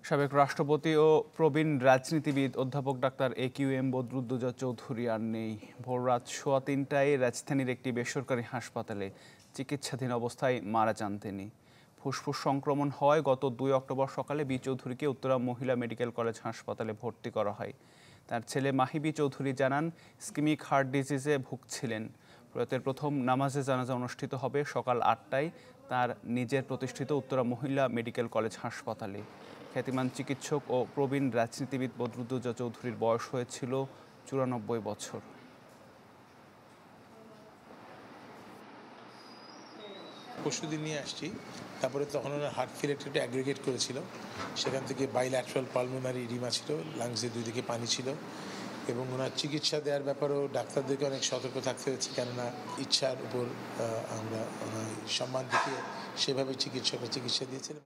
সাবেক রাষ্ট্রপতি ও প্রবীণ রাজনীতিবিদ অধ্যাপক ডাক্তার একিউএম বদরুদ্দোজা চৌধুরী আর নেই। ভোররাত 3:15টায় রাজধানীর একটি বেসরকারি হাসপাতালে চিকিৎসাধীন অবস্থায় মারা যান তিনি। ফুসফুস সংক্রমণ হওয়ায় গত 2 অক্টোবর সকালে বি চৌধুরীকে উত্তরা মহিলা মেডিকেল কলেজ হাসপাতালে ভর্তি করা হয়। তার ছেলে মাহিবি চৌধুরী জানান, ইসকেমিক হার্ট ডিজিজে ভুগছিলেন। প্রয়াতের প্রথম নামাজে জানাজা অনুষ্ঠিত হবে সকাল 8টায় তার নিজের প্রতিষ্ঠিত উত্তরা মহিলা মেডিকেল কলেজ হাসপাতালে। খ্যাতিমান চিকিৎসক ও প্রবীণ রাজনীতিবিদ বদরুদ্দোজা চৌধুরীর বয়স হয়েছিল 94 বছর। পরশুদিন নিয়ে আসছি, তারপরে তখন ওনার হার্ট ফেল একটা অ্যাগ্রিগেট করেছিল, সেখান থেকে বাইল্যাটারাল পালমোনারি ইডিমা ছিল, লাংসের দুই দিকে পানি ছিল, এবং ওনার চিকিৎসা দেওয়ার ব্যাপারেও ডাক্তারদেরকে অনেক সতর্ক থাকতে হয়েছে, কেননা ইচ্ছার উপর আমরা সম্মান দেখিয়ে সেভাবে চিকিৎসকরা চিকিৎসা দিয়েছিলেন।